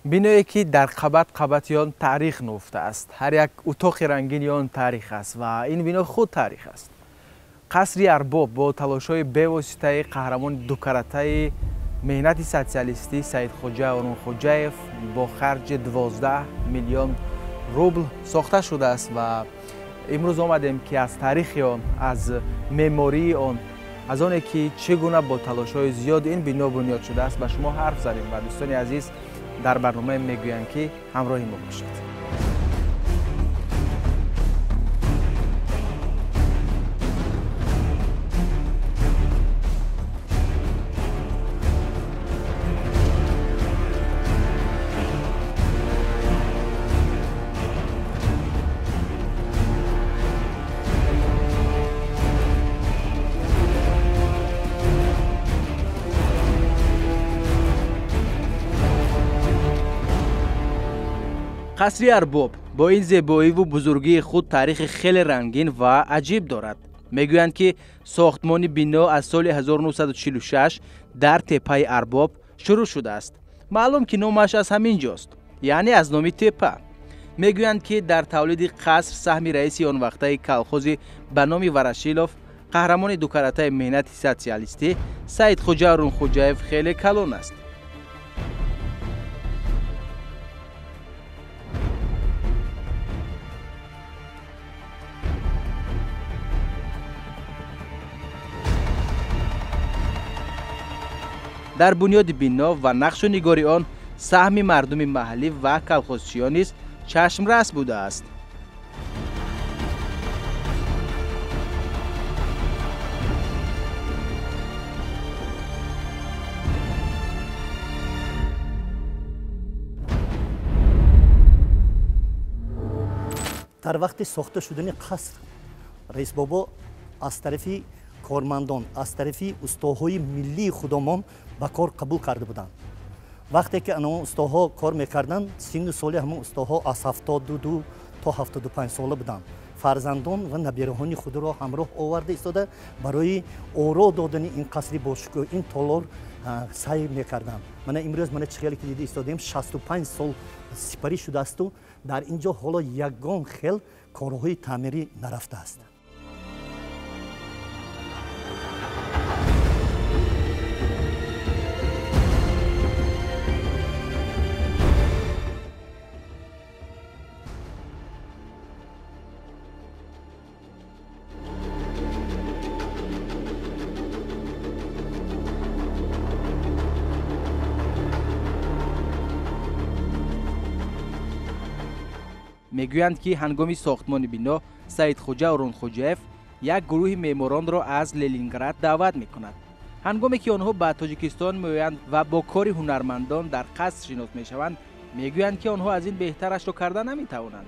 بینایی که در قبط آن تاریخ نهفته است. هر یک اتاق رنگین آن تاریخ است و این بنا خود تاریخ است. قصر ارباب با تلاش‌های بی‌واسطه قهرمان دو کارته مهنت سوسیالیستی سید خوجا اورون خوجاєв با خرج 12 میلیون روبل ساخته شده است و امروز آمدیم که از تاریخ آن، از معماری آن، از آنی که چگونه با تلاش‌های زیاد این بنا بنیاد شده است با شما حرف زدیم و دوستان عزیز در برنامه میگویند که همراه ما باشید. قصر ارباب با این زیبایی و بزرگی خود تاریخ خیلی رنگین و عجیب دارد. میگویند که ساختمان بنا از سال 1946 در تپه ارباب شروع شده است. معلوم که نامش از همین جاست، یعنی از نام تپه. میگویند که در تولید قصر سهم رئیس آن وقته کلخوز به نام ورشیلوف، قهرمان دو کارته مهنت سوسیالیستی سید خوجا اورون خوجاєв خیلی کلان است. در بنیاد بنا و نقش و نگاری آن سهم مردم محلی و کلخوزچیان نیز چشمرس بوده است. در وقت ساخته شدن قصر رئیس بابا از طرف کارمندان، از طرف استادهای ملی خودمان به کار قبول کرده بودند. وقتی که آن استادها کار میکردند، سن سال همون استادها از 72 تا 75 ساله بودند. فرزندان و نبیرهان خود را همراه آورده ایستاده برای اورا دادن این قصر باشکوه این تالار سعی میکردند. من امروز من چخیلی که دیده ایستادیم 65 سال سپری شده است و در اینجا حالا یگان خیل کارهای تعمیری نرفته است. میگویند که هنگام ساختمان بنا سید خوجا اورون خوجاєв یک گروه معماران را از لنینگراد دعوت میکند. هنگامی که آنها به تاجیکستان میآیند و با کار هنرمندان در قصر شناس میشوند، میگویند که آنها از این بهترش را کردن نمیتوانند.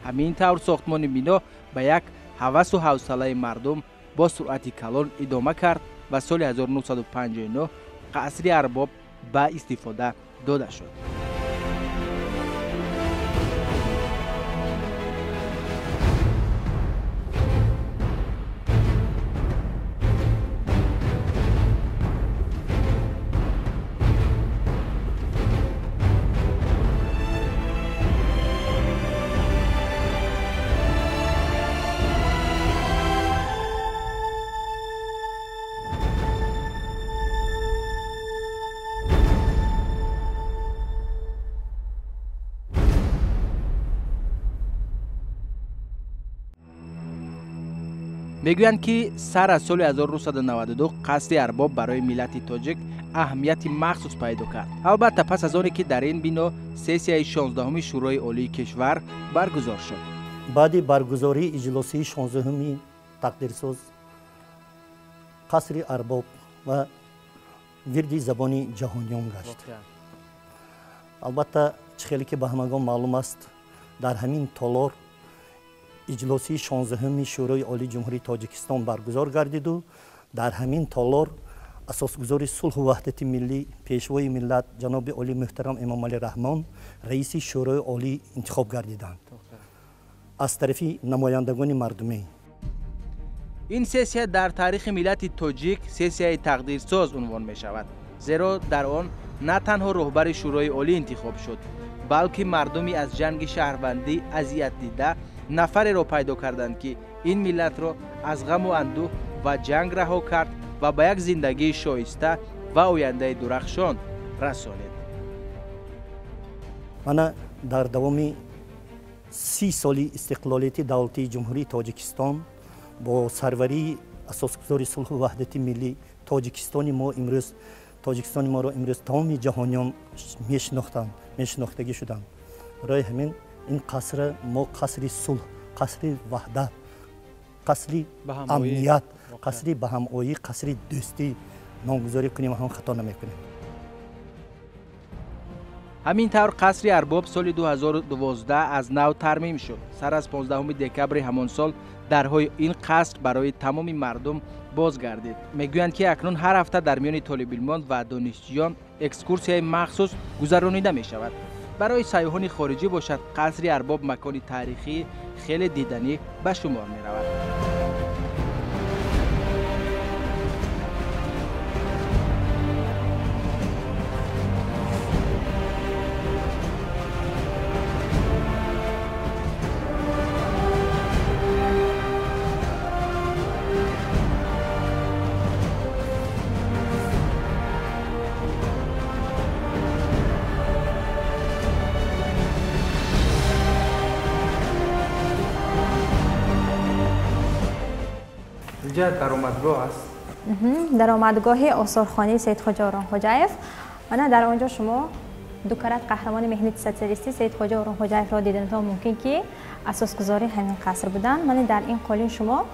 همین طور ساختمان بنا به یک هوس و حوصله مردم با سرعت کلان ادامه کرد و سال 1959 قصر ارباب به استفاده داده شد. میگویند که سر از سال 1992 قصر ارباب برای ملت تاجیک اهمیت مخصوص پیدا کرد. البته پس از آنی که در این بنا سسیه 16 شورای عالی کشور برگزار شد. بعد برگزاری اجلاسی 16 تقدیرساز قصر ارباب و ورد زبان جهانیان گشت. البته خیلی که به همگان معلوم است در همین تالار اجلاسی 16 شورای عالی جمهوری تاجیکستان برگزار گردید و در همین تالار اساسگزار صلح و وحدت ملی پیشوای ملت جناب عالی محترم امام علی رحمان رئیس شورای عالی انتخاب گردیدند از طرف نمایندگان مردمی. این سسیه در تاریخ ملت تاجیک سسیه تقدیرساز عنوان می شود، زیرا در آن نه تنها رهبر شورای عالی انتخاب شد، بلکه مردمی از جنگ شهروندی اذیت دیده نفری را پیدا کردند که این ملت را از غم و اندوه و جنگ رها کرد و به یک زندگی شایسته و آینده درخشان رسانید. من در دوام 30 سالی استقلالیت دولتی جمهوری تاجیکستان با سروری اساسگذار صلح و وحدت ملی تاجیکستان ما را امروز تمام جهانیان میشناختگی شدند. برای همین این قصر ما قصر صلح، قصر وحدت، قصر امنیت، قصر بهم‌آیی، قصر دوستی نامگذاری کنیم و هم خطا نمیکنیم. همین طور قصر ارباب سال 2012 از نو ترمیم شد. سر از 15 دکبر همان سال درهای این قصر برای تمام مردم بازگردید. میگویند که اکنون هر هفته در میان طالب علمان و دانشجویان اکسکورسیای مخصوص گذرانیده می شود. برای سیاحان خارجی باشد قصر ارباب مکانی تاریخی خیلی دیدنی به شمار می رود. اینجا درآمدگاه است. درآمدگاه آثارخانه سید خواجه اورنگ‌خواجه‌اف. من در آنجا شما دو کرات قهرمان مهنت سوسیالیستی سید خواجه اورنگ‌خواجه‌اف را دیدنتان ممکن که اساسگذاری همین قصر بودند. من در این قالین شما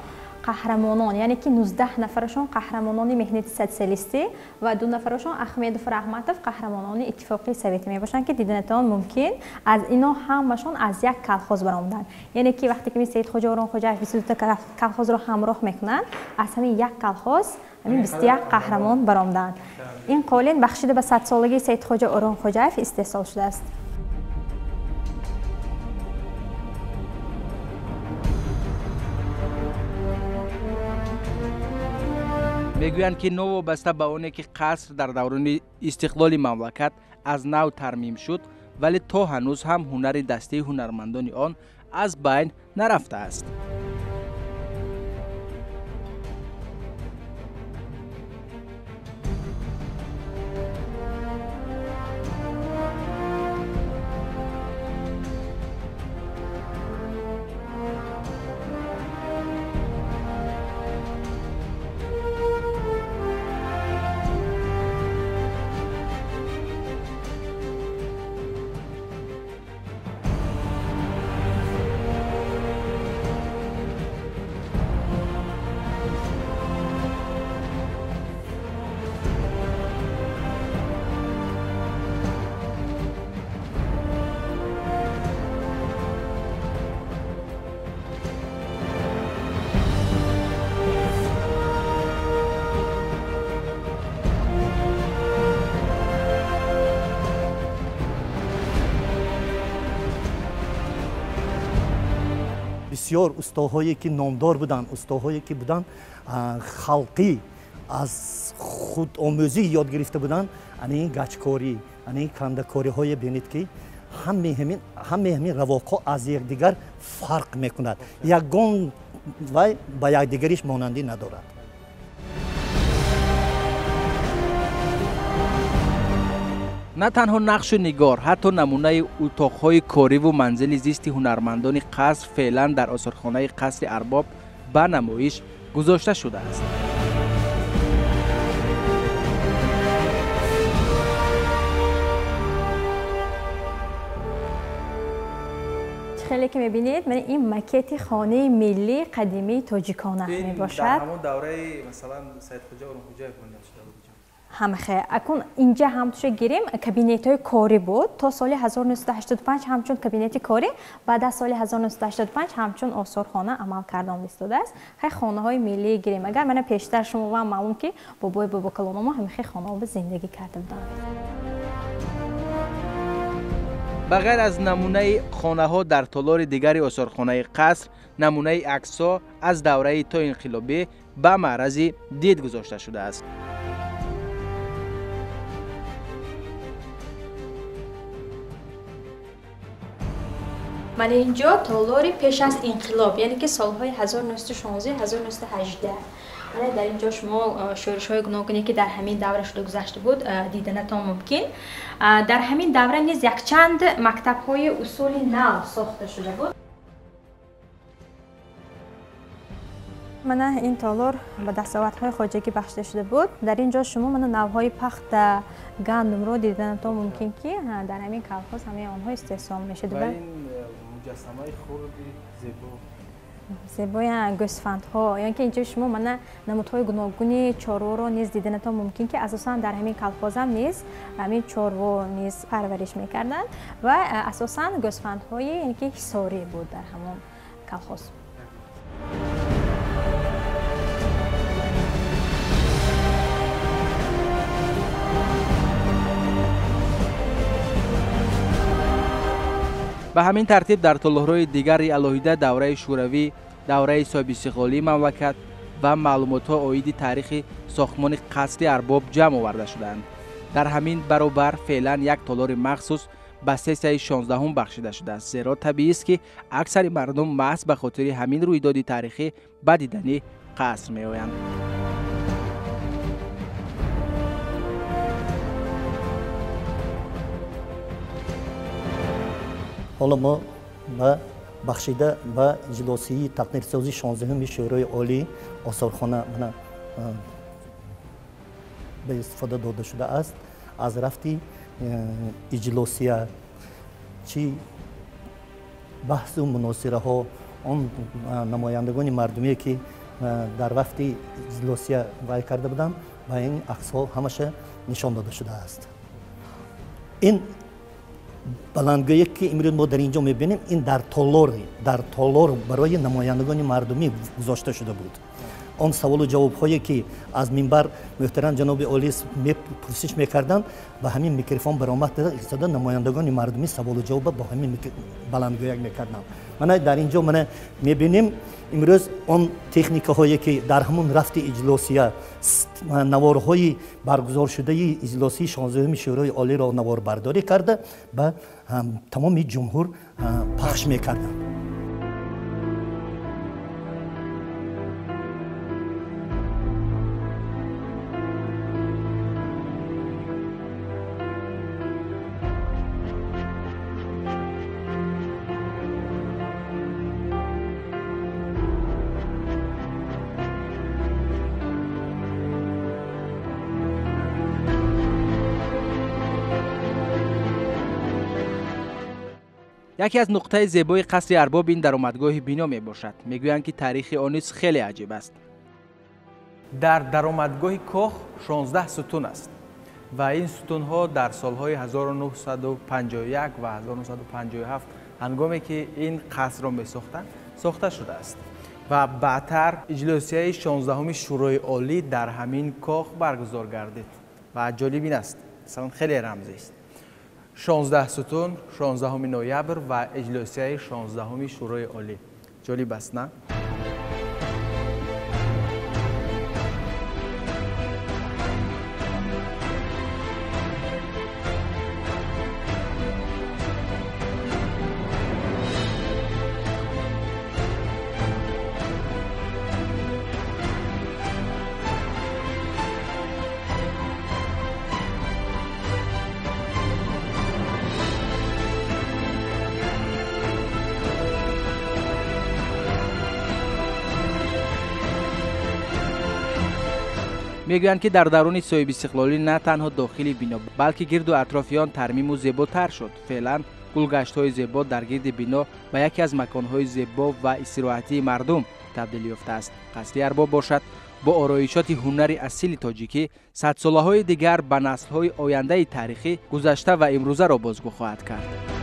قهرمانان، یعنی که 19 نفرشون قهرمانان مهنت سوسیالیستی و 2 نفرشون احمدفر احمدов قهرمانان اتفاقی سوویتی میباشند که دیدنتان ممکن. از اینا همشون از یک کلخوز برآمدند، یعنی که وقتی که سید خواجه اورنگ‌خواجه‌اف 22 تا کلخوز رو همراه میکنند، از همین یک کلخوز همین 21 قهرمان برآمدند. این قالین بخشیده به 100 سالگی سید خواجه اورنگ‌خواجه‌اف استحصال شده است. میگویند که نو وابسته به آنه که قصر در دوران استقلال مملکت از نو ترمیم شد، ولی تا هنوز هم هنر دستی هنرمندان آن از بین نرفته است. بسیار استادهایی که نامدار بودند، استادهایی که بودند خلقی از خود آموزی یاد گرفته بودند، این گچکاری، این کندکاری های بینید که همه همین رواقها از یکدیگر فرق میکند، یگان و با یکدیگرش مانندی ندارد. نه تنها نقش و نگار، حتی نمونه اتاقهای کاری و منزل زیستی هنرمندان قصر فعلا در آثارخانه قصر ارباب به نمایش گذاشته شده است. خیلی که میبینید من این مکت خانه ملی قدیمی تاجیکانه میباشد. در همون دوره مثلا سید خواجه اورنگ‌خواجه‌اف بنیاد شده بود. همخه اکن اینجا هم توش گیریم کابینت های کاری بود تا سال 1985 همچون کابینت کاری، بعد از سال 1985 همچون آثارخانه عمل کردن ایستاده است. خیلی خانه های ملی گیریم. اگر من پیشتر شما و معلوم که بابای بابا کلان ما همه خیلی خانه ها به زندگی کرده بودند. بغیر از نمونه خانه ها در تالار دیگری آثارخانه قصر، نمونه عکس‌ها از دوره تا انقلابی به معرض دید گذاشته شده است. من اینجا تالاری پیش از انقلاب، یعنی که سالهای 1916 1918. در اینجا شما شورش‌های گوناگونی که در همین دوره شده گذشته بود دیدنتان ممکن. در همین دوره نیز یک چند مکتب‌های اصول نو ساخته شده بود. من این تالار به دستاوردهای خواجگی بخشیده شده بود. در اینجا شما نوهای پخت گندم رو دیدنتان ممکن که در همین کلخاز همه آنها استحصال می‌شد. و این مجسمه خردی زیبای گوسفندها، یعنی که اینجا شما نمودهای گوناگونی چاروا رو نیز دیدنتان ممکن که اساسا در همین کلخاز هم نیز همین چاروا نیز پرورش میکردن و اساسا گوسفندهای یعنی که حصاری بود در همون کلخاز. به همین ترتیب در طلوع‌های دیگری علاوه دوره شوروی، دوره صاحب استقلالی مملکت و معلومات‌ها عاید تاریخ ساختمان قصر ارباب جمع آورده شدند. در همین برابر فعلا یک تالار مخصوص به سسیه 16 بخشیده شده است، زیرا طبیعی است که اکثر مردم محض به خاطر همین رویداد تاریخی به دیدن قصر می‌آیند. حالا ما با بخشیده به اجلاسی تقدیرسازی 16 شورای عالی آثارخانه به استفاده داده شده است. از رفتی اجلاسیه چی بحث و مناظره ها آن نمایندگان مردمی که در وقت اجلاسیه وای کرده بودند و این عکس ها همشه نشان داده شده است. این بلندگویی که امروز ما در اینجا میبینیم این در تالار برای نمایندگان مردمی گذاشته شده بود. آن سوال و جواب هایی که از منبر محترم جناب عالی پرسش میکردن با همین میکروفون برآمد ایستاده نمایندگان مردمی سوال و جواب با همین بلندگویی میکردن. من در اینجا من میبینیم امروز آن تکنیک هایی که در همون رفت اجلاسیه نوارهای برگزار شده اجلاسی 16 شورای عالی را نوار برداری کرده و تمام جمهور پخش میکردن. یکی از نقطه زیبای قصر ارباب این درآمدگاه بینا می باشد. میگویند که تاریخ آن نیز خیلی عجیب است. در درآمدگاه کاخ 16 ستون است و این ستون ها در سالهای 1951 و 1957 هنگامی که این قصر را می ساختند ساخته شده است و بعدتر اجلاسیه 16 شورای عالی در همین کاخ برگزار گردید و جالب این است، مثلا خیلی رمزی است. 16 ستون، 16 نوامبر و اجلاسیه 16 شورای عالی. جالب است نه؟ میگویند که در درون صاحب استقلالی نه تنها داخل بنا بلکه گرد و اطرافیان ترمیم و زیباتر شد. فعلا گلگشت‌های زیبا در گرد بنا به یکی از مکان‌های زیبا و استراحتی مردم تبدیل یافته است. قصر ارباب باشد با آرایشات هنری اصیل تاجیکی صد ساله‌های دیگر به نسل‌های آینده تاریخی گذشته و امروزه را بازگو خواهد کرد.